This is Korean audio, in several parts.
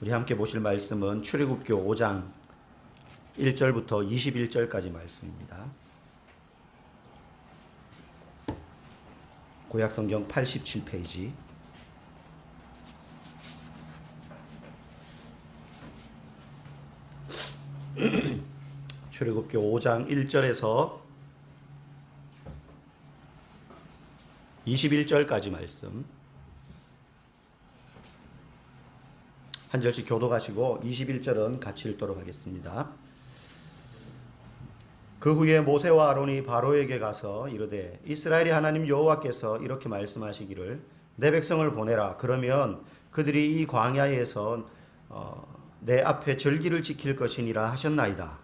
우리 함께 보실 말씀은 출애굽기 5장 1절부터 21절까지 말씀입니다. 구약성경 87페이지. 출애굽기 5장 1절에서 21절까지 말씀. 한 절씩 교독하시고 21절은 같이 읽도록 하겠습니다. 그 후에 모세와 아론이 바로에게 가서 이르되 이스라엘의 하나님 여호와께서 이렇게 말씀하시기를 내 백성을 보내라. 그러면 그들이 이 광야에서 내 앞에 절기를 지킬 것이니라 하셨나이다.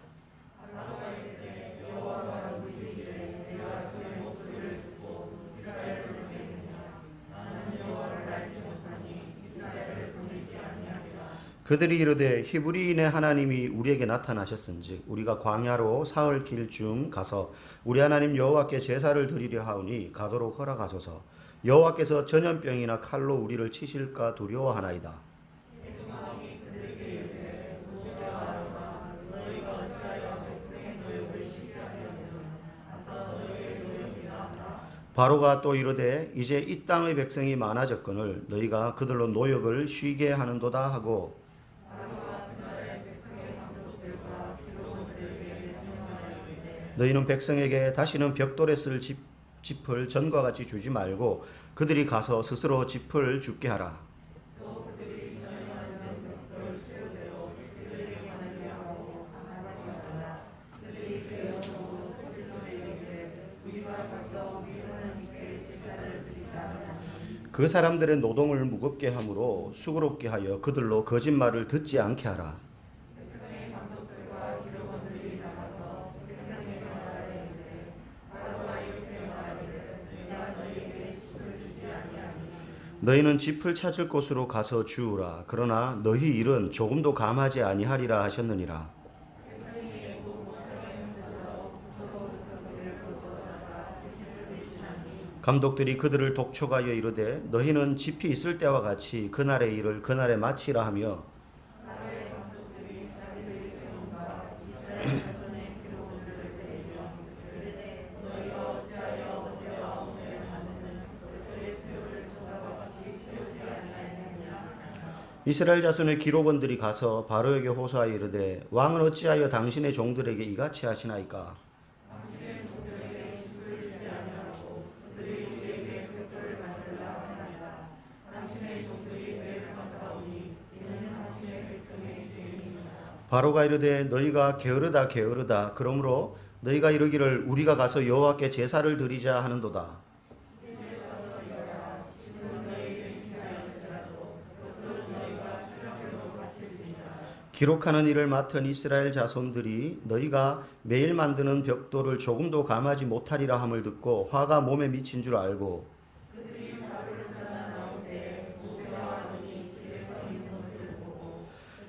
그들이 이르되 히브리인의 하나님이 우리에게 나타나셨은즉 우리가 광야로 사흘 길 중 가서 우리 하나님 여호와께 제사를 드리려 하오니 가도록 허락하소서. 여호와께서 전염병이나 칼로 우리를 치실까 두려워하나이다. 바로가 또 이르되 이제 이 땅의 백성이 많아졌거늘 너희가 그들로 노역을 쉬게 하는도다 하고 너희는 백성에게 다시는 벽돌에 쓸 짚을 전과 같이 주지 말고 그들이 가서 스스로 짚을 줍게 하라. 그 사람들의 노동을 무겁게 함으로 수고롭게 하여 그들로 거짓말을 듣지 않게 하라. 너희는 짚을 찾을 곳으로 가서 주우라. 그러나 너희 일은 조금도 감하지 아니하리라 하셨느니라. 감독들이 그들을 독촉하여 이르되 너희는 짚이 있을 때와 같이 그날의 일을 그날에 마치라 하며 이스라엘 자손의 기록원들이 가서 바로에게 호소하여 이르되 왕은 어찌하여 당신의 종들에게 이같이 하시나이까? 바로가 이르되 너희가 게으르다 게으르다. 그러므로 너희가 이르기를 우리가 가서 여호와께 제사를 드리자 하는도다. 기록하는 일을 맡은 이스라엘 자손들이 너희가 매일 만드는 벽돌을 조금도 감하지 못하리라 함을 듣고 화가 몸에 미친 줄 알고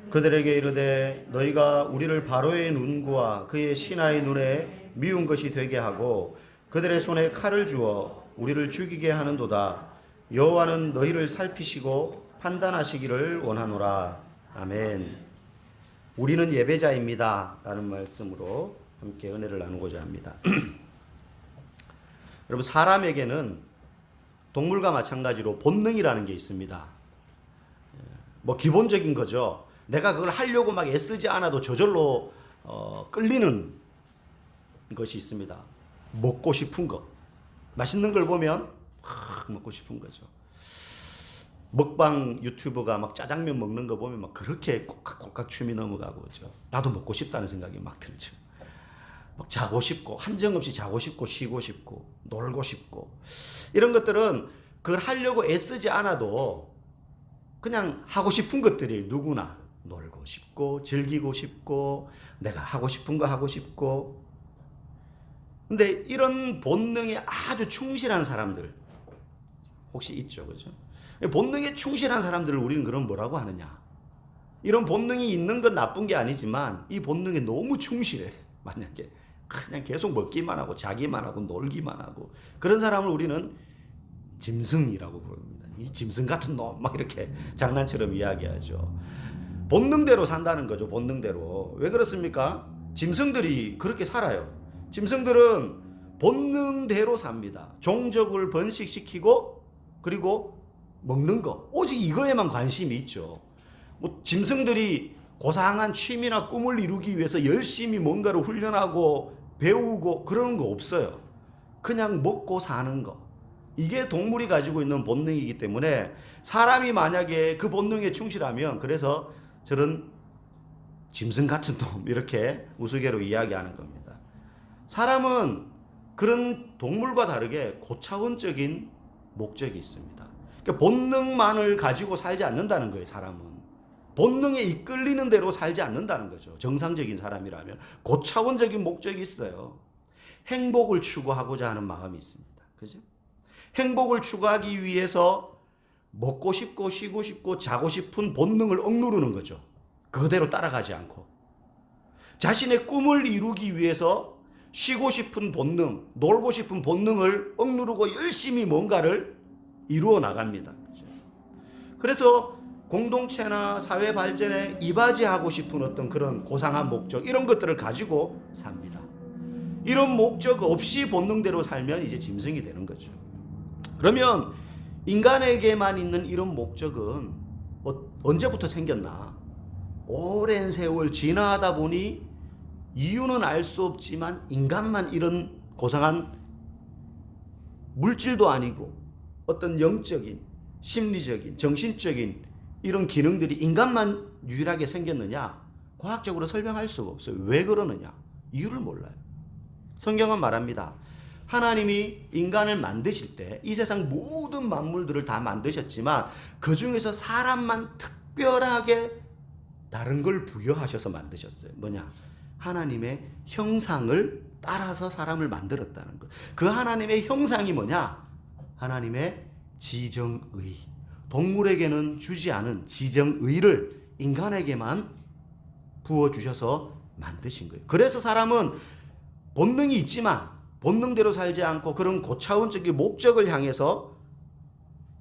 그들에게 이르되 너희가 우리를 바로의 눈과 그의 신하의 눈에 미운 것이 되게 하고 그들의 손에 칼을 주어 우리를 죽이게 하는도다. 여호와는 너희를 살피시고 판단하시기를 원하노라. 아멘. 우리는 예배자입니다. 라는 말씀으로 함께 은혜를 나누고자 합니다. 여러분, 사람에게는 동물과 마찬가지로 본능이라는 게 있습니다. 뭐 기본적인 거죠. 내가 그걸 하려고 막 애쓰지 않아도 저절로 끌리는 것이 있습니다. 먹고 싶은 거. 맛있는 걸 보면 먹고 싶은 거죠. 먹방 유튜버가 막 짜장면 먹는 거 보면 막 그렇게 꼴깍꼴깍 춤이 넘어가고 그죠. 나도 먹고 싶다는 생각이 막 들죠. 막 자고 싶고 한정없이 자고 싶고 쉬고 싶고 놀고 싶고 이런 것들은 그걸 하려고 애쓰지 않아도 그냥 하고 싶은 것들이 누구나 놀고 싶고 즐기고 싶고 내가 하고 싶은 거 하고 싶고 근데 이런 본능에 아주 충실한 사람들 혹시 있죠, 그죠? 본능에 충실한 사람들을 우리는 그럼 뭐라고 하느냐? 이런 본능이 있는 건 나쁜 게 아니지만 이 본능에 너무 충실해. 만약에 그냥 계속 먹기만 하고 자기만 하고 놀기만 하고 그런 사람을 우리는 짐승이라고 부릅니다. 이 짐승 같은 놈 막 이렇게 장난처럼 이야기하죠. 본능대로 산다는 거죠. 본능대로. 왜 그렇습니까? 짐승들이 그렇게 살아요. 짐승들은 본능대로 삽니다. 종족을 번식시키고 그리고 먹는 거. 오직 이거에만 관심이 있죠. 뭐 짐승들이 고상한 취미나 꿈을 이루기 위해서 열심히 뭔가를 훈련하고 배우고 그러는 거 없어요. 그냥 먹고 사는 거. 이게 동물이 가지고 있는 본능이기 때문에 사람이 만약에 그 본능에 충실하면, 그래서 저런 짐승 같은 놈 이렇게 우스개로 이야기하는 겁니다. 사람은 그런 동물과 다르게 고차원적인 목적이 있습니다. 그러니까 본능만을 가지고 살지 않는다는 거예요. 사람은 본능에 이끌리는 대로 살지 않는다는 거죠. 정상적인 사람이라면 고차원적인 목적이 있어요. 행복을 추구하고자 하는 마음이 있습니다. 그죠? 행복을 추구하기 위해서 먹고 싶고 쉬고 싶고 자고 싶은 본능을 억누르는 거죠. 그대로 따라가지 않고 자신의 꿈을 이루기 위해서 쉬고 싶은 본능, 놀고 싶은 본능을 억누르고 열심히 뭔가를 이루어 나갑니다. 그래서 공동체나 사회 발전에 이바지하고 싶은 어떤 그런 고상한 목적, 이런 것들을 가지고 삽니다. 이런 목적 없이 본능대로 살면 이제 짐승이 되는 거죠. 그러면 인간에게만 있는 이런 목적은 언제부터 생겼나? 오랜 세월 지나다 보니 이유는 알 수 없지만 인간만 이런 고상한 물질도 아니고 어떤 영적인, 심리적인, 정신적인 이런 기능들이 인간만 유일하게 생겼느냐? 과학적으로 설명할 수가 없어요. 왜 그러느냐? 이유를 몰라요. 성경은 말합니다. 하나님이 인간을 만드실 때 이 세상 모든 만물들을 다 만드셨지만 그 중에서 사람만 특별하게 다른 걸 부여하셔서 만드셨어요. 뭐냐? 하나님의 형상을 따라서 사람을 만들었다는 것. 그 하나님의 형상이 뭐냐? 하나님의 지정의. 동물에게는 주지 않은 지정의를 인간에게만 부어주셔서 만드신 거예요. 그래서 사람은 본능이 있지만 본능대로 살지 않고 그런 고차원적인 목적을 향해서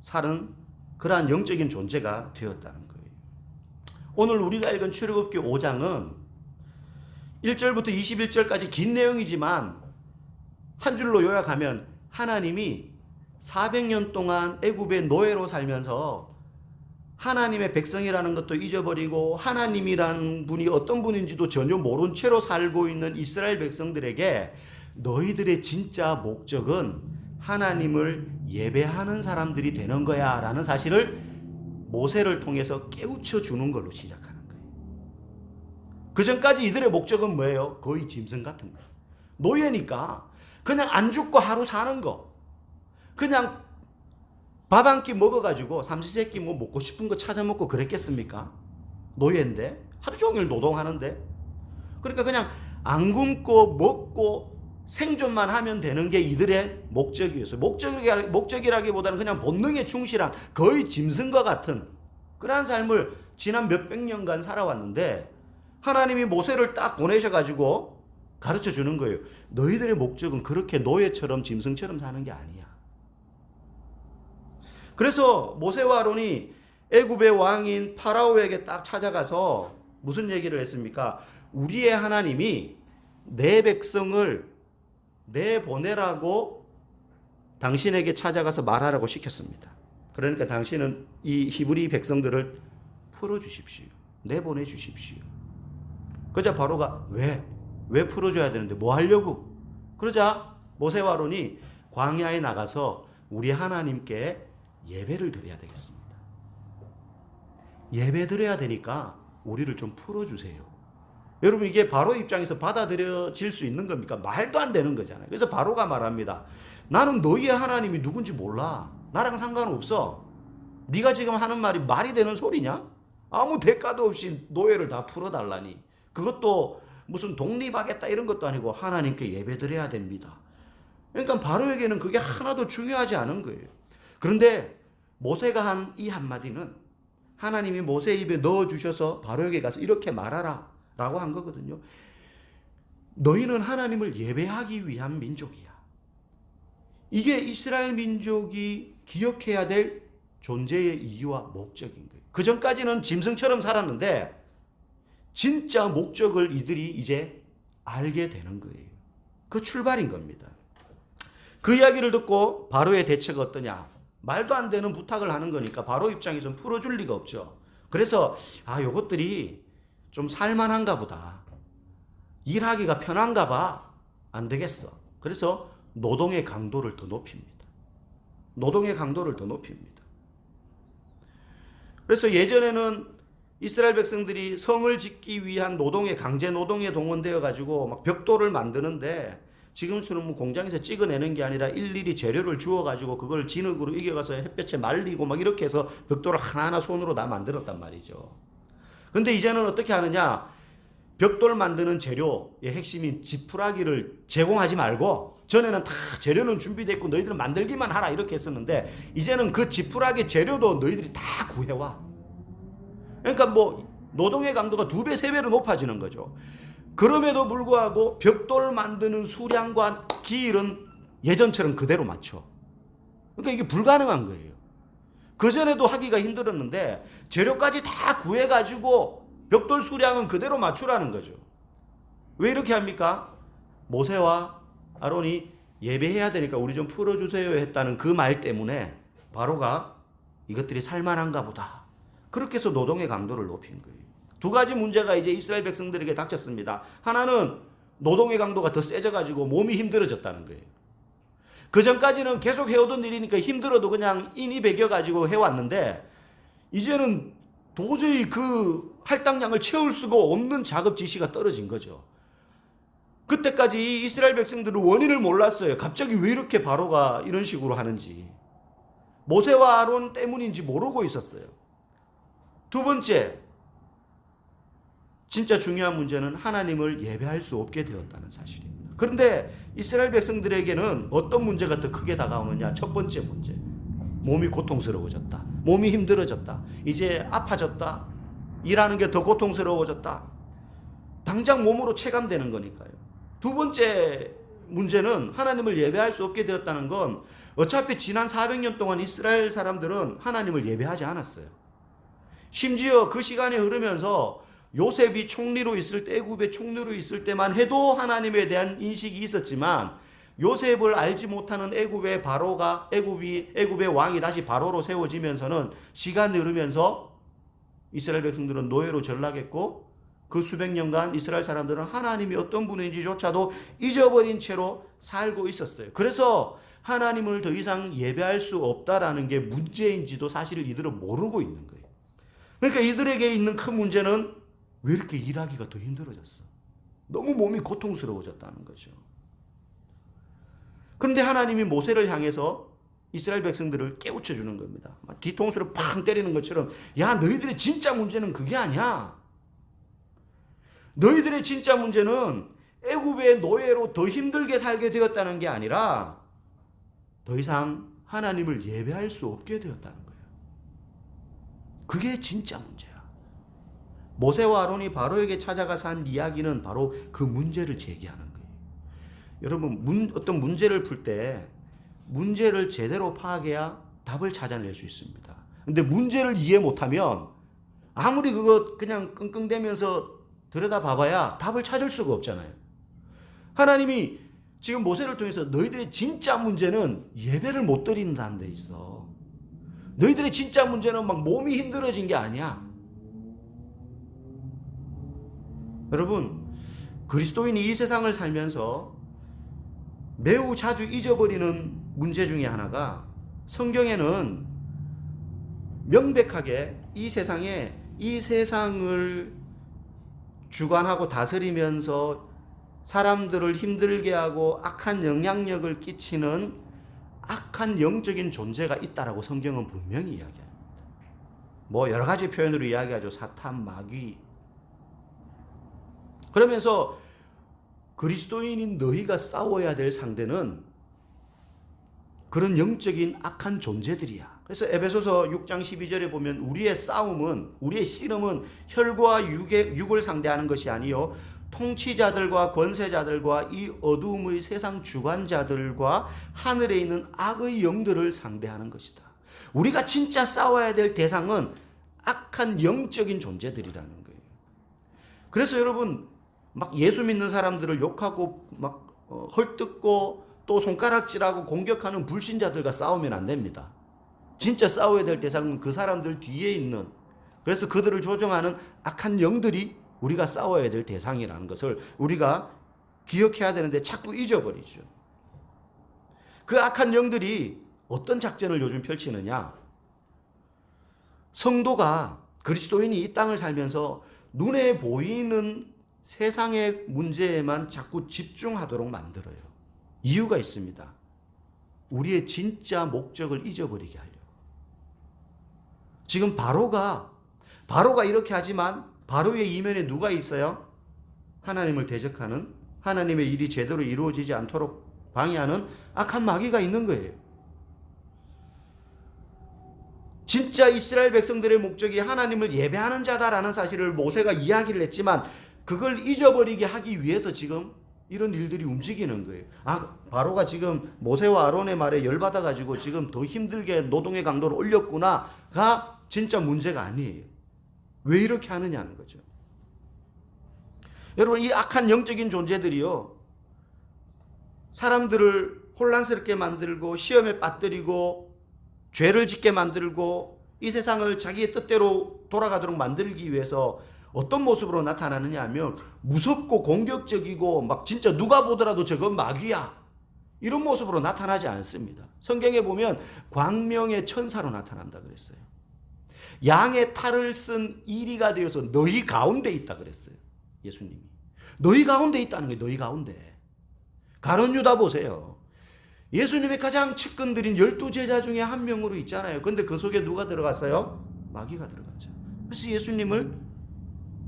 사는 그러한 영적인 존재가 되었다는 거예요. 오늘 우리가 읽은 출애굽기 5장은 1절부터 21절까지 긴 내용이지만 한 줄로 요약하면 하나님이 400년 동안 애굽의 노예로 살면서 하나님의 백성이라는 것도 잊어버리고 하나님이라는 분이 어떤 분인지도 전혀 모른 채로 살고 있는 이스라엘 백성들에게 너희들의 진짜 목적은 하나님을 예배하는 사람들이 되는 거야 라는 사실을 모세를 통해서 깨우쳐 주는 걸로 시작하는 거예요. 그 전까지 이들의 목적은 뭐예요? 거의 짐승 같은 거예요. 노예니까 그냥 안 죽고 하루 사는 거, 그냥 밥 한 끼 먹어가지고 삼시세끼 뭐 먹고 싶은 거 찾아 먹고 그랬겠습니까? 노예인데 하루 종일 노동하는데. 그러니까 그냥 안 굶고 먹고 생존만 하면 되는 게 이들의 목적이었어요. 목적이라기보다는 그냥 본능에 충실한 거의 짐승과 같은 그러한 삶을 지난 몇백 년간 살아왔는데 하나님이 모세를 딱 보내셔가지고 가르쳐 주는 거예요. 너희들의 목적은 그렇게 노예처럼 짐승처럼 사는 게 아니야. 그래서 모세와 아론이 애굽의 왕인 파라오에게 딱 찾아가서 무슨 얘기를 했습니까? 우리의 하나님이 내 백성을 내보내라고 당신에게 찾아가서 말하라고 시켰습니다. 그러니까 당신은 이 히브리 백성들을 풀어주십시오. 내보내 주십시오. 그러자 바로가 왜 풀어줘야 되는데 뭐 하려고? 그러자 모세와 아론이 광야에 나가서 우리 하나님께 예배를 드려야 되겠습니다. 예배 드려야 되니까 우리를 좀 풀어주세요. 여러분 이게 바로 입장에서 받아들여질 수 있는 겁니까? 말도 안 되는 거잖아요. 그래서 바로가 말합니다. 나는 너희의 하나님이 누군지 몰라. 나랑 상관없어. 네가 지금 하는 말이 말이 되는 소리냐? 아무 대가도 없이 노예를 다 풀어달라니. 그것도 무슨 독립하겠다 이런 것도 아니고 하나님께 예배드려야 됩니다. 그러니까 바로에게는 그게 하나도 중요하지 않은 거예요. 그런데 모세가 한 이 한마디는 하나님이 모세 입에 넣어주셔서 바로에게 가서 이렇게 말하라 라고 한 거거든요. 너희는 하나님을 예배하기 위한 민족이야. 이게 이스라엘 민족이 기억해야 될 존재의 이유와 목적인 거예요. 그 전까지는 짐승처럼 살았는데 진짜 목적을 이들이 이제 알게 되는 거예요. 그 출발인 겁니다. 그 이야기를 듣고 바로의 대처가 어떠냐? 말도 안 되는 부탁을 하는 거니까 바로 입장에서는 풀어줄 리가 없죠. 그래서 요것들이 좀 살만한가 보다. 일하기가 편한가 봐. 안 되겠어. 그래서 노동의 강도를 더 높입니다. 노동의 강도를 더 높입니다. 그래서 예전에는 이스라엘 백성들이 성을 짓기 위한 노동에 강제 노동에 동원되어 가지고 막 벽돌을 만드는데 지금처럼 공장에서 찍어내는 게 아니라 일일이 재료를 주워 가지고 그걸 진흙으로 이겨가서 햇볕에 말리고 막 이렇게 해서 벽돌을 하나하나 손으로 다 만들었단 말이죠. 근데 이제는 어떻게 하느냐? 벽돌 만드는 재료의 핵심인 지푸라기를 제공하지 말고, 전에는 다 재료는 준비됐고 너희들은 만들기만 하라 이렇게 했었는데 이제는 그 지푸라기 재료도 너희들이 다 구해와. 그러니까 뭐 노동의 강도가 2배, 3배로 높아지는 거죠. 그럼에도 불구하고 벽돌 만드는 수량과 기일은 예전처럼 그대로 맞춰. 그러니까 이게 불가능한 거예요. 그전에도 하기가 힘들었는데 재료까지 다 구해가지고 벽돌 수량은 그대로 맞추라는 거죠. 왜 이렇게 합니까? 모세와 아론이 예배해야 되니까 우리 좀 풀어주세요 했다는 그 말 때문에 바로가 이것들이 살만한가 보다. 그렇게 해서 노동의 강도를 높인 거예요. 2가지 문제가 이제 이스라엘 백성들에게 닥쳤습니다. 하나는 노동의 강도가 더 세져가지고 몸이 힘들어졌다는 거예요. 그 전까지는 계속 해오던 일이니까 힘들어도 그냥 인이 배겨가지고 해왔는데 이제는 도저히 그 할당량을 채울 수가 없는 작업 지시가 떨어진 거죠. 그때까지 이스라엘 백성들은 원인을 몰랐어요. 갑자기 왜 이렇게 바로가 이런 식으로 하는지. 모세와 아론 때문인지 모르고 있었어요. 2번째, 진짜 중요한 문제는 하나님을 예배할 수 없게 되었다는 사실입니다. 그런데 이스라엘 백성들에게는 어떤 문제가 더 크게 다가오느냐? 첫 번째 문제, 몸이 고통스러워졌다. 몸이 힘들어졌다. 이제 아파졌다. 일하는 게 더 고통스러워졌다. 당장 몸으로 체감되는 거니까요. 2번째 문제는 하나님을 예배할 수 없게 되었다는 건 어차피 지난 400년 동안 이스라엘 사람들은 하나님을 예배하지 않았어요. 심지어 그 시간이 흐르면서 요셉이 총리로 있을 때, 애굽의 총리로 있을 때만 해도 하나님에 대한 인식이 있었지만 요셉을 알지 못하는 애굽의 바로가 애굽의 왕이 다시 바로로 세워지면서는 시간이 흐르면서 이스라엘 백성들은 노예로 전락했고 그 수백 년간 이스라엘 사람들은 하나님이 어떤 분인지조차도 잊어버린 채로 살고 있었어요. 그래서 하나님을 더 이상 예배할 수 없다라는 게 문제인지도 사실 이들은 모르고 있는 거예요. 그러니까 이들에게 있는 큰 문제는 왜 이렇게 일하기가 더 힘들어졌어? 너무 몸이 고통스러워졌다는 거죠. 그런데 하나님이 모세를 향해서 이스라엘 백성들을 깨우쳐 주는 겁니다. 뒤통수를 팡 때리는 것처럼, 야, 너희들의 진짜 문제는 그게 아니야. 너희들의 진짜 문제는 애굽의 노예로 더 힘들게 살게 되었다는 게 아니라 더 이상 하나님을 예배할 수 없게 되었다는 거예요. 그게 진짜 문제야. 모세와 아론이 바로에게 찾아가서 한 이야기는 바로 그 문제를 제기하는 거예요. 여러분, 어떤 문제를 풀 때 문제를 제대로 파악해야 답을 찾아낼 수 있습니다. 근데 문제를 이해 못하면 아무리 그거 그냥 끙끙대면서 들여다봐봐야 답을 찾을 수가 없잖아요. 하나님이 지금 모세를 통해서 너희들의 진짜 문제는 예배를 못 드린다는 데 있어. 너희들의 진짜 문제는 막 몸이 힘들어진 게 아니야. 여러분, 그리스도인이 이 세상을 살면서 매우 자주 잊어버리는 문제 중에 하나가, 성경에는 명백하게 이 세상을 주관하고 다스리면서 사람들을 힘들게 하고 악한 영향력을 끼치는 악한 영적인 존재가 있다라고 성경은 분명히 이야기합니다. 뭐 여러 가지 표현으로 이야기하죠. 사탄, 마귀. 그러면서 그리스도인인 너희가 싸워야 될 상대는 그런 영적인 악한 존재들이야. 그래서 에베소서 6장 12절에 보면 우리의 싸움은, 우리의 씨름은 혈과 육을 상대하는 것이 아니요 통치자들과 권세자들과 이 어두움의 세상 주관자들과 하늘에 있는 악의 영들을 상대하는 것이다. 우리가 진짜 싸워야 될 대상은 악한 영적인 존재들이라는 거예요. 그래서 여러분 막 예수 믿는 사람들을 욕하고 막 헐뜯고 또 손가락질하고 공격하는 불신자들과 싸우면 안 됩니다. 진짜 싸워야 될 대상은 그 사람들 뒤에 있는, 그래서 그들을 조종하는 악한 영들이 우리가 싸워야 될 대상이라는 것을 우리가 기억해야 되는데 자꾸 잊어버리죠. 그 악한 영들이 어떤 작전을 요즘 펼치느냐? 성도가, 그리스도인이 이 땅을 살면서 눈에 보이는 세상의 문제에만 자꾸 집중하도록 만들어요. 이유가 있습니다. 우리의 진짜 목적을 잊어버리게 하려고. 지금 바로가 이렇게 하지만 바로의 이면에 누가 있어요? 하나님을 대적하는, 하나님의 일이 제대로 이루어지지 않도록 방해하는 악한 마귀가 있는 거예요. 진짜 이스라엘 백성들의 목적이 하나님을 예배하는 자다라는 사실을 모세가 이야기를 했지만 그걸 잊어버리게 하기 위해서 지금 이런 일들이 움직이는 거예요. 바로가 지금 모세와 아론의 말에 열받아가지고 지금 더 힘들게 노동의 강도를 올렸구나가 진짜 문제가 아니에요. 왜 이렇게 하느냐는 거죠. 여러분, 이 악한 영적인 존재들이요, 사람들을 혼란스럽게 만들고 시험에 빠뜨리고 죄를 짓게 만들고 이 세상을 자기의 뜻대로 돌아가도록 만들기 위해서 어떤 모습으로 나타나느냐 하면 무섭고 공격적이고 막 진짜 누가 보더라도 저건 마귀야, 이런 모습으로 나타나지 않습니다. 성경에 보면 광명의 천사로 나타난다 그랬어요. 양의 탈을 쓴 이리가 되어서 너희 가운데 있다 그랬어요. 예수님이 너희 가운데 있다는 거예요. 너희 가운데. 가룟 유다 보세요. 예수님의 가장 측근들인 12제자 중에 한 명으로 있잖아요. 근데 그 속에 누가 들어갔어요? 마귀가 들어갔죠. 그래서 예수님을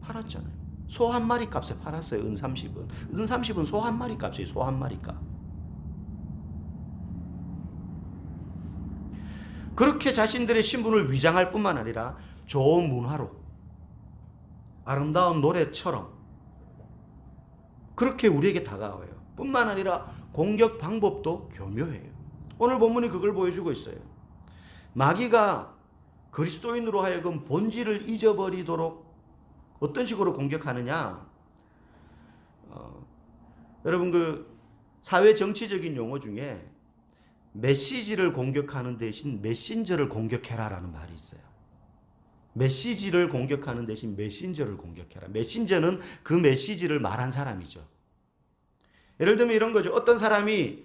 팔았잖아요. 소 한 마리 값에 팔았어요. 은 30은. 은 30은 소 한 마리 값이에요. 소 한 마리 값. 그렇게 자신들의 신분을 위장할 뿐만 아니라 좋은 문화로, 아름다운 노래처럼 그렇게 우리에게 다가와요. 뿐만 아니라 공격 방법도 교묘해요. 오늘 본문이 그걸 보여주고 있어요. 마귀가 그리스도인으로 하여금 본질을 잊어버리도록 어떤 식으로 공격하느냐? 여러분, 그 사회 정치적인 용어 중에 메시지를 공격하는 대신 메신저를 공격해라라는 말이 있어요. 메시지를 공격하는 대신 메신저를 공격해라. 메신저는 그 메시지를 말한 사람이죠. 예를 들면 이런 거죠. 어떤 사람이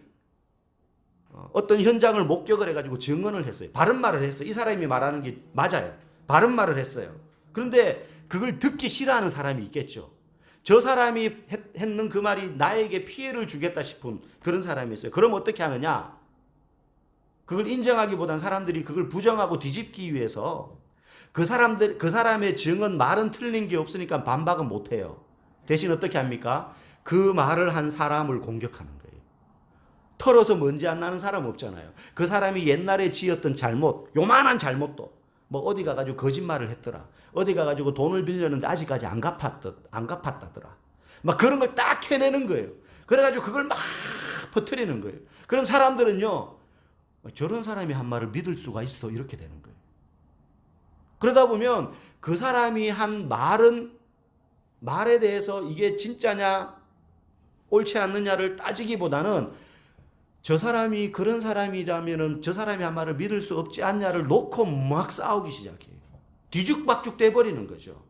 어떤 현장을 목격을 해가지고 증언을 했어요. 바른 말을 했어요. 이 사람이 말하는 게 맞아요. 바른 말을 했어요. 그런데 그걸 듣기 싫어하는 사람이 있겠죠. 저 사람이 했는 그 말이 나에게 피해를 주겠다 싶은 그런 사람이 있어요. 그럼 어떻게 하느냐? 그걸 인정하기보단 사람들이 그걸 부정하고 뒤집기 위해서 그 사람의 증언 말은 틀린 게 없으니까 반박은 못 해요. 대신 어떻게 합니까? 그 말을 한 사람을 공격하는 거예요. 털어서 먼지 안 나는 사람 없잖아요. 그 사람이 옛날에 지었던 잘못, 요만한 잘못도 뭐 어디 가가지고 거짓말을 했더라. 어디 가가지고 돈을 빌렸는데 아직까지 안 갚았다더라. 막 그런 걸 딱 해내는 거예요. 그래가지고 그걸 막 퍼뜨리는 거예요. 그럼 사람들은요, 저런 사람이 한 말을 믿을 수가 있어, 이렇게 되는 거예요. 그러다 보면 그 사람이 한 말에 대해서 이게 진짜냐 옳지 않느냐를 따지기보다는 저 사람이 그런 사람이라면은 저 사람이 한 말을 믿을 수 없지 않냐를 놓고 막 싸우기 시작해요. 뒤죽박죽 돼버리는 거죠.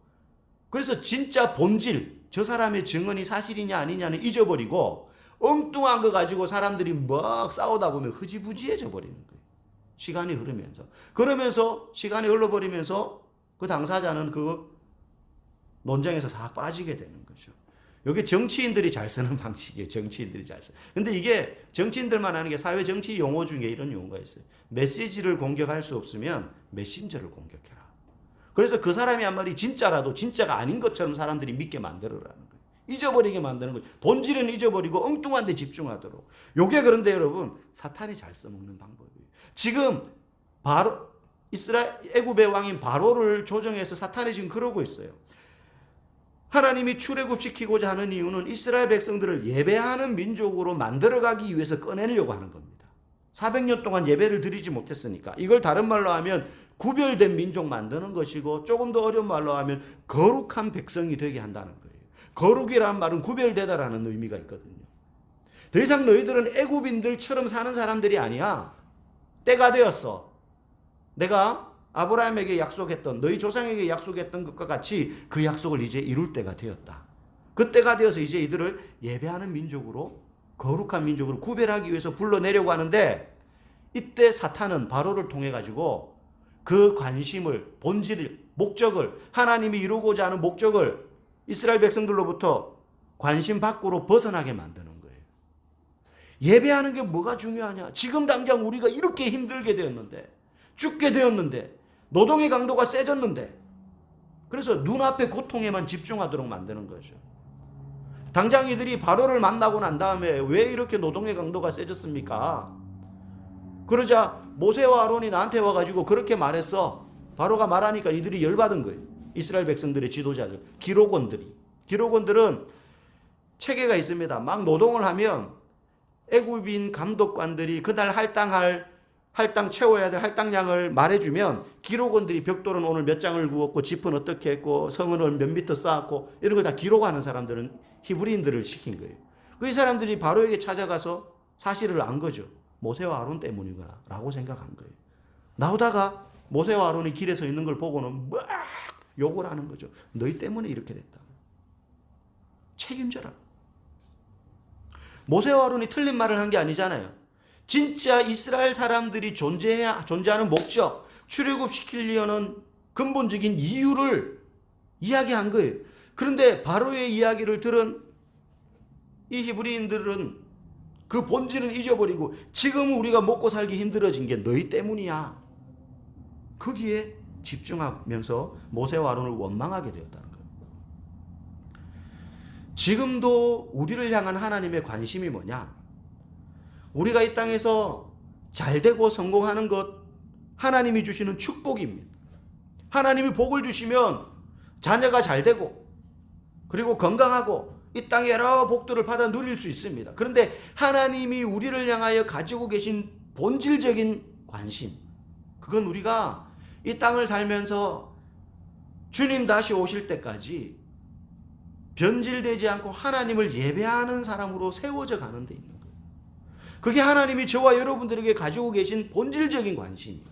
그래서 진짜 본질, 저 사람의 증언이 사실이냐 아니냐는 잊어버리고 엉뚱한 거 가지고 사람들이 막 싸우다 보면 흐지부지해져 버리는 거예요. 시간이 흐르면서. 그러면서 시간이 흘러버리면서 그 당사자는 그 논쟁에서 싹 빠지게 되는 거죠. 이게 정치인들이 잘 쓰는 방식이에요. 정치인들이 잘 써. 근데 이게 정치인들만 하는 게 사회 정치 용어 중에 이런 용어가 있어요. 메시지를 공격할 수 없으면 메신저를 공격해라. 그래서 그 사람이 한 말이 진짜라도 진짜가 아닌 것처럼 사람들이 믿게 만들어라는 거예요. 잊어버리게 만드는 거예요. 본질은 잊어버리고 엉뚱한 데 집중하도록. 요게 그런데 여러분, 사탄이 잘 써먹는 방법이에요. 지금 바로 애굽의 왕인 바로를 조정해서 사탄이 지금 그러고 있어요. 하나님이 출애굽시키고자 하는 이유는 이스라엘 백성들을 예배하는 민족으로 만들어가기 위해서 꺼내려고 하는 겁니다. 400년 동안 예배를 드리지 못했으니까. 이걸 다른 말로 하면 구별된 민족 만드는 것이고, 조금 더 어려운 말로 하면 거룩한 백성이 되게 한다는 거예요. 거룩이라는 말은 구별되다라는 의미가 있거든요. 더 이상 너희들은 애굽인들처럼 사는 사람들이 아니야. 때가 되었어. 내가 아브라함에게 약속했던, 너희 조상에게 약속했던 것과 같이 그 약속을 이제 이룰 때가 되었다. 그 때가 되어서 이제 이들을 예배하는 민족으로, 거룩한 민족으로 구별하기 위해서 불러내려고 하는데, 이때 사탄은 바로를 통해 가지고 그 관심을, 본질을, 목적을, 하나님이 이루고자 하는 목적을 이스라엘 백성들로부터 관심 밖으로 벗어나게 만드는 거예요. 예배하는 게 뭐가 중요하냐? 지금 당장 우리가 이렇게 힘들게 되었는데, 죽게 되었는데, 노동의 강도가 세졌는데, 그래서 눈앞의 고통에만 집중하도록 만드는 거죠. 당장 이들이 바로를 만나고 난 다음에 왜 이렇게 노동의 강도가 세졌습니까? 그러자 모세와 아론이 나한테 와가지고 그렇게 말했어. 바로가 말하니까 이들이 열받은 거예요. 이스라엘 백성들의 지도자들, 기록원들은 체계가 있습니다. 막 노동을 하면 애굽인 감독관들이 그날 할당 채워야 될 할당량을 말해주면 기록원들이 벽돌은 오늘 몇 장을 구웠고 짚은 어떻게 했고 성은 몇 미터 쌓았고 이런 걸 다 기록하는 사람들은 히브리인들을 시킨 거예요. 그 이 사람들이 바로에게 찾아가서 사실을 안 거죠. 모세와 아론 때문이구나 라고 생각한 거예요. 나오다가 모세와 아론이 길에 서 있는 걸 보고는 막 욕을 하는 거죠. 너희 때문에 이렇게 됐다. 책임져라. 모세와 아론이 틀린 말을 한 게 아니잖아요. 진짜 이스라엘 사람들이 존재하는 목적, 출애굽시키려는 근본적인 이유를 이야기한 거예요. 그런데 바로의 이야기를 들은 이 히브리인들은 그 본질은 잊어버리고 지금 우리가 먹고 살기 힘들어진 게 너희 때문이야. 거기에 집중하면서 모세와 아론을 원망하게 되었다는 거예요. 지금도 우리를 향한 하나님의 관심이 뭐냐? 우리가 이 땅에서 잘되고 성공하는 것, 하나님이 주시는 축복입니다. 하나님이 복을 주시면 자녀가 잘되고 그리고 건강하고 이 땅에 여러 복들을 받아 누릴 수 있습니다. 그런데 하나님이 우리를 향하여 가지고 계신 본질적인 관심, 그건 우리가 이 땅을 살면서 주님 다시 오실 때까지 변질되지 않고 하나님을 예배하는 사람으로 세워져 가는 데 있는 거예요. 그게 하나님이 저와 여러분들에게 가지고 계신 본질적인 관심이에요.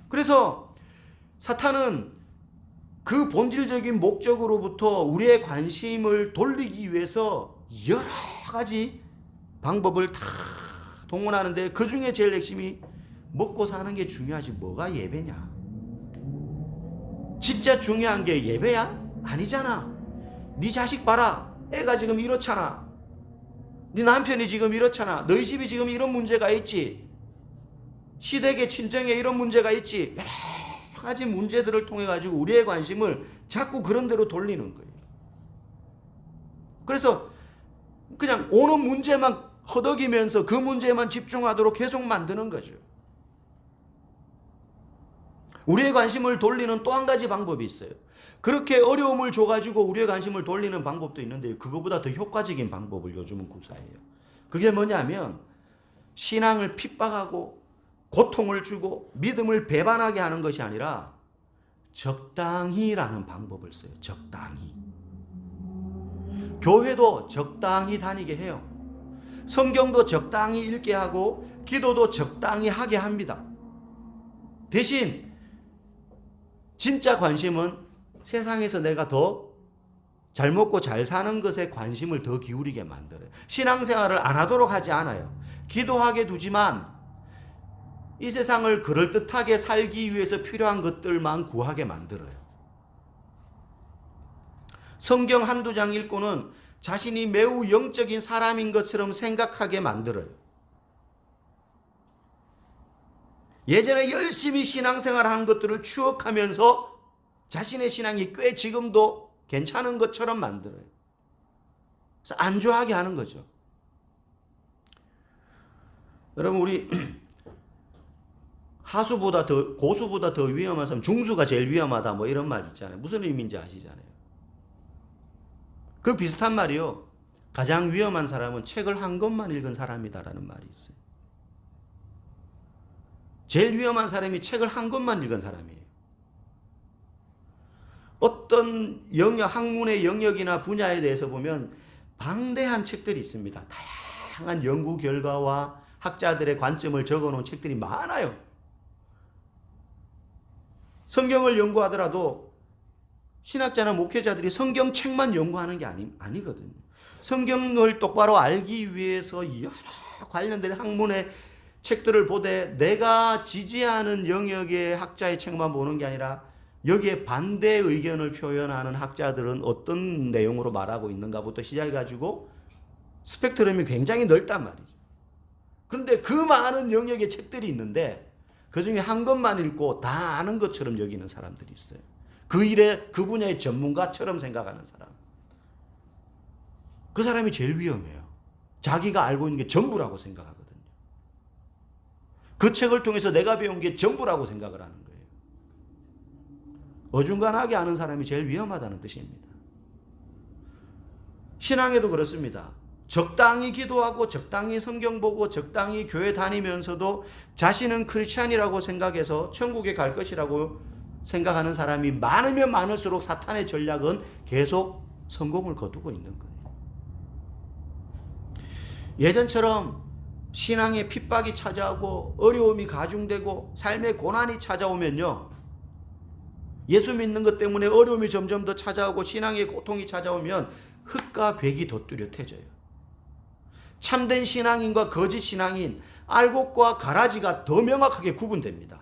그래서 사탄은 그 본질적인 목적으로부터 우리의 관심을 돌리기 위해서 여러 가지 방법을 다 동원하는데 그 중에 제일 핵심이 먹고 사는 게 중요하지 뭐가 예배냐. 진짜 중요한 게 예배야? 아니잖아. 네 자식 봐라. 애가 지금 이렇잖아. 네 남편이 지금 이렇잖아. 너희 집이 지금 이런 문제가 있지. 시댁의 친정에 이런 문제가 있지. 여러 가지 문제들을 통해 가지고 우리의 관심을 자꾸 그런 데로 돌리는 거예요. 그래서 그냥 오는 문제만 허덕이면서 그 문제에만 집중하도록 계속 만드는 거죠. 우리의 관심을 돌리는 또 한 가지 방법이 있어요. 그렇게 어려움을 줘가지고 우리의 관심을 돌리는 방법도 있는데 그거보다 더 효과적인 방법을 요즘은 구사해요. 그게 뭐냐면 신앙을 핍박하고 고통을 주고 믿음을 배반하게 하는 것이 아니라 적당히라는 방법을 써요. 적당히. 교회도 적당히 다니게 해요. 성경도 적당히 읽게 하고 기도도 적당히 하게 합니다. 대신 진짜 관심은 세상에서 내가 더 잘 먹고 잘 사는 것에 관심을 더 기울이게 만들어요. 신앙생활을 안 하도록 하지 않아요. 기도하게 두지만 이 세상을 그럴듯하게 살기 위해서 필요한 것들만 구하게 만들어요. 성경 한두 장 읽고는 자신이 매우 영적인 사람인 것처럼 생각하게 만들어요. 예전에 열심히 신앙생활한 것들을 추억하면서 자신의 신앙이 꽤 지금도 괜찮은 것처럼 만들어요. 그래서 안주하게 하는 거죠. 여러분 우리 하수보다 더 고수보다 더 위험한 사람 중수가 제일 위험하다 뭐 이런 말 있잖아요. 무슨 의미인지 아시잖아요. 그 비슷한 말이요. 가장 위험한 사람은 책을 한 권만 읽은 사람이다라는 말이 있어요. 제일 위험한 사람이 책을 한 권만 읽은 사람이에요. 어떤 학문의 영역이나 분야에 대해서 보면 방대한 책들이 있습니다. 다양한 연구 결과와 학자들의 관점을 적어놓은 책들이 많아요. 성경을 연구하더라도 신학자나 목회자들이 성경책만 연구하는 게 아니거든요. 성경을 똑바로 알기 위해서 여러 관련된 학문의 책들을 보되 내가 지지하는 영역의 학자의 책만 보는 게 아니라 여기에 반대 의견을 표현하는 학자들은 어떤 내용으로 말하고 있는가부터 시작해가지고 스펙트럼이 굉장히 넓단 말이죠. 그런데 그 많은 영역의 책들이 있는데 그 중에 한 것만 읽고 다 아는 것처럼 여기는 사람들이 있어요. 그 분야의 전문가처럼 생각하는 사람. 그 사람이 제일 위험해요. 자기가 알고 있는 게 전부라고 생각하거든요. 그 책을 통해서 내가 배운 게 전부라고 생각을 하는 거예요. 어중간하게 아는 사람이 제일 위험하다는 뜻입니다. 신앙에도 그렇습니다. 적당히 기도하고 적당히 성경 보고 적당히 교회 다니면서도 자신은 크리스찬이라고 생각해서 천국에 갈 것이라고 생각하는 사람이 많으면 많을수록 사탄의 전략은 계속 성공을 거두고 있는 거예요. 예전처럼 신앙에 핍박이 찾아오고 어려움이 가중되고 삶의 고난이 찾아오면요, 예수 믿는 것 때문에 어려움이 점점 더 찾아오고 신앙의 고통이 찾아오면 흙과 벽이 더 뚜렷해져요. 참된 신앙인과 거짓 신앙인, 알곡과 가라지가 더 명확하게 구분됩니다.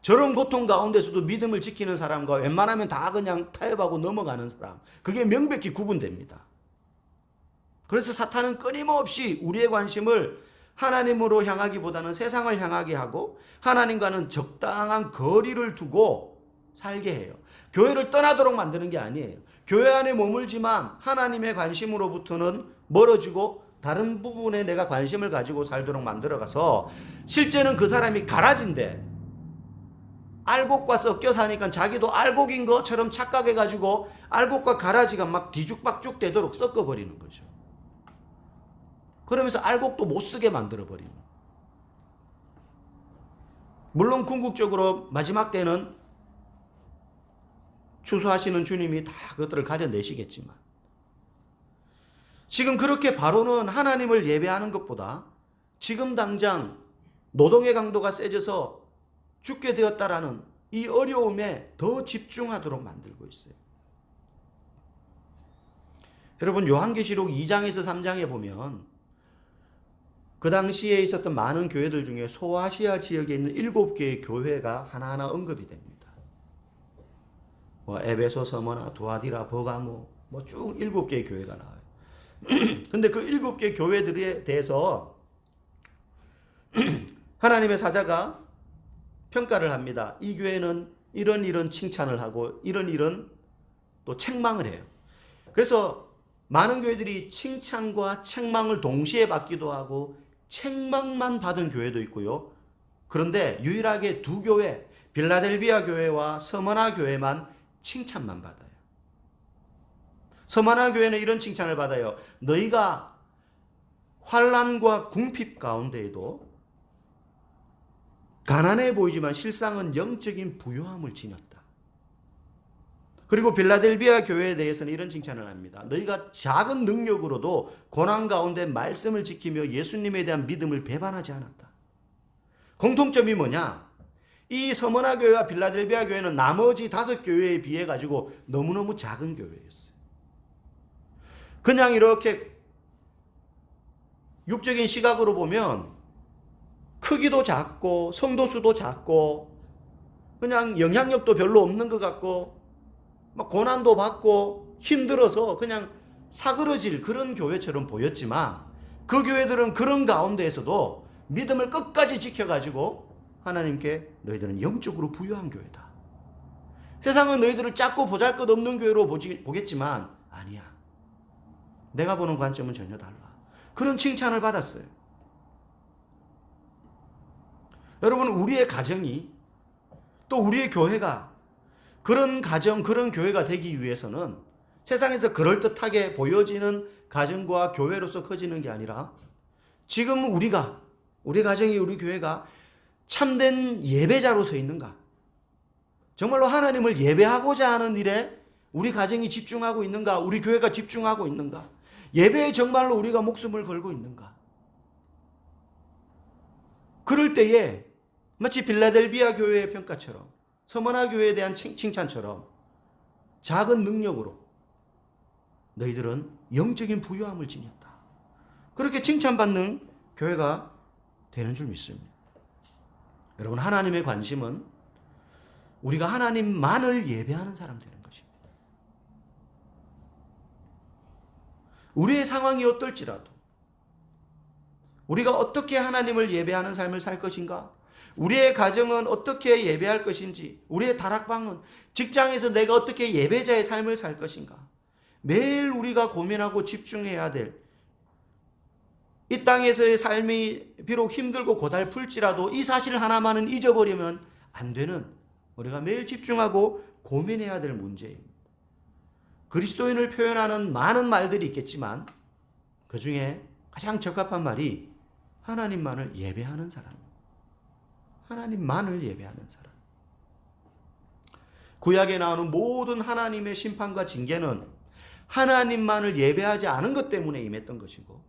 저런 고통 가운데서도 믿음을 지키는 사람과 웬만하면 다 그냥 타협하고 넘어가는 사람, 그게 명백히 구분됩니다. 그래서 사탄은 끊임없이 우리의 관심을 하나님으로 향하기보다는 세상을 향하게 하고 하나님과는 적당한 거리를 두고 살게 해요. 교회를 떠나도록 만드는 게 아니에요. 교회 안에 머물지만 하나님의 관심으로부터는 멀어지고 다른 부분에 내가 관심을 가지고 살도록 만들어가서 실제는 그 사람이 가라지인데 알곡과 섞여 사니까 자기도 알곡인 것처럼 착각해가지고 알곡과 가라지가 막 뒤죽박죽 되도록 섞어버리는 거죠. 그러면서 알곡도 못 쓰게 만들어버리는. 물론 궁극적으로 마지막 때는 추수하시는 주님이 다 그것들을 가려내시겠지만 지금 그렇게 바로는 하나님을 예배하는 것보다 지금 당장 노동의 강도가 세져서 죽게 되었다라는 이 어려움에 더 집중하도록 만들고 있어요. 여러분, 요한계시록 2장에서 3장에 보면 그 당시에 있었던 많은 교회들 중에 소아시아 지역에 있는 7개의 교회가 하나하나 언급이 됩니다. 에베소, 서머나, 두아디라, 버가모 쭉 7개의 교회가 나와요. 근데 그 7개 교회들에 대해서 하나님의 사자가 평가를 합니다. 이 교회는 이런 칭찬을 하고 이런 또 책망을 해요. 그래서 많은 교회들이 칭찬과 책망을 동시에 받기도 하고 책망만 받은 교회도 있고요. 그런데 유일하게 두 교회, 빌라델비아 교회와 서머나 교회만 칭찬만 받아요. 서머나 교회는 이런 칭찬을 받아요. 너희가 환난과 궁핍 가운데에도 가난해 보이지만 실상은 영적인 부유함을 지녔다. 그리고 빌라델비아 교회에 대해서는 이런 칭찬을 합니다. 너희가 작은 능력으로도 고난 가운데 말씀을 지키며 예수님에 대한 믿음을 배반하지 않았다. 공통점이 뭐냐? 이 서머나 교회와 빌라델비아 교회는 나머지 5교회에 비해 가지고 너무너무 작은 교회였어요. 그냥 이렇게 육적인 시각으로 보면 크기도 작고 성도 수도 작고 그냥 영향력도 별로 없는 것 같고 막 고난도 받고 힘들어서 그냥 사그러질 그런 교회처럼 보였지만 그 교회들은 그런 가운데에서도 믿음을 끝까지 지켜가지고 하나님께 너희들은 영적으로 부유한 교회다. 세상은 너희들을 작고 보잘것없는 교회로 보겠지만 아니야. 내가 보는 관점은 전혀 달라. 그런 칭찬을 받았어요. 여러분, 우리의 가정이 또 우리의 교회가 그런 가정, 그런 교회가 되기 위해서는 세상에서 그럴듯하게 보여지는 가정과 교회로서 커지는 게 아니라 지금 우리 가정이, 우리 교회가 참된 예배자로 서 있는가? 정말로 하나님을 예배하고자 하는 일에 우리 가정이 집중하고 있는가? 우리 교회가 집중하고 있는가? 예배에 정말로 우리가 목숨을 걸고 있는가? 그럴 때에 마치 빌라델비아 교회의 평가처럼, 서머나 교회에 대한 칭찬처럼 작은 능력으로 너희들은 영적인 부유함을 지녔다. 그렇게 칭찬받는 교회가 되는 줄 믿습니다. 여러분, 하나님의 관심은 우리가 하나님만을 예배하는 사람 되는 것입니다. 우리의 상황이 어떨지라도 우리가 어떻게 하나님을 예배하는 삶을 살 것인가? 우리의 가정은 어떻게 예배할 것인지, 우리의 다락방은, 직장에서 내가 어떻게 예배자의 삶을 살 것인가? 매일 우리가 고민하고 집중해야 될, 이 땅에서의 삶이 비록 힘들고 고달플지라도 이 사실 하나만은 잊어버리면 안 되는, 우리가 매일 집중하고 고민해야 될 문제입니다. 그리스도인을 표현하는 많은 말들이 있겠지만 그 중에 가장 적합한 말이 하나님만을 예배하는 사람, 하나님만을 예배하는 사람. 구약에 나오는 모든 하나님의 심판과 징계는 하나님만을 예배하지 않은 것 때문에 임했던 것이고,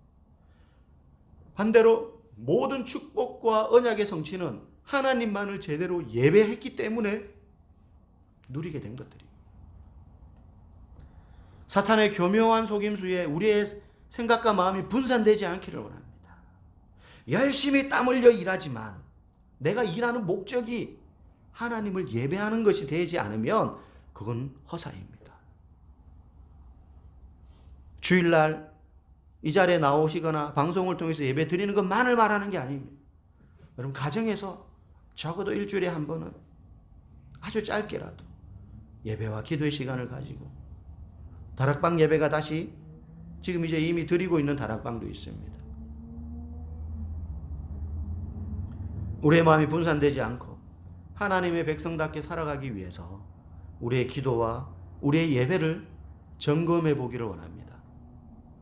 반대로 모든 축복과 언약의 성취는 하나님만을 제대로 예배했기 때문에 누리게 된 것들이. 사탄의 교묘한 속임수에 우리의 생각과 마음이 분산되지 않기를 원합니다. 열심히 땀 흘려 일하지만 내가 일하는 목적이 하나님을 예배하는 것이 되지 않으면 그건 허사입니다. 주일날 이 자리에 나오시거나 방송을 통해서 예배 드리는 것만을 말하는 게 아닙니다. 여러분, 가정에서 적어도 일주일에 한 번은 아주 짧게라도 예배와 기도의 시간을 가지고, 다락방 예배가 다시 지금 이제 이미 드리고 있는 다락방도 있습니다. 우리의 마음이 분산되지 않고 하나님의 백성답게 살아가기 위해서 우리의 기도와 우리의 예배를 점검해 보기를 원합니다.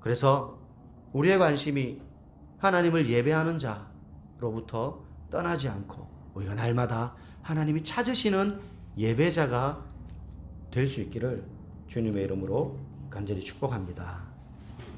그래서 우리의 관심이 하나님을 예배하는 자로부터 떠나지 않고 우리가 날마다 하나님이 찾으시는 예배자가 될 수 있기를 주님의 이름으로 간절히 축복합니다.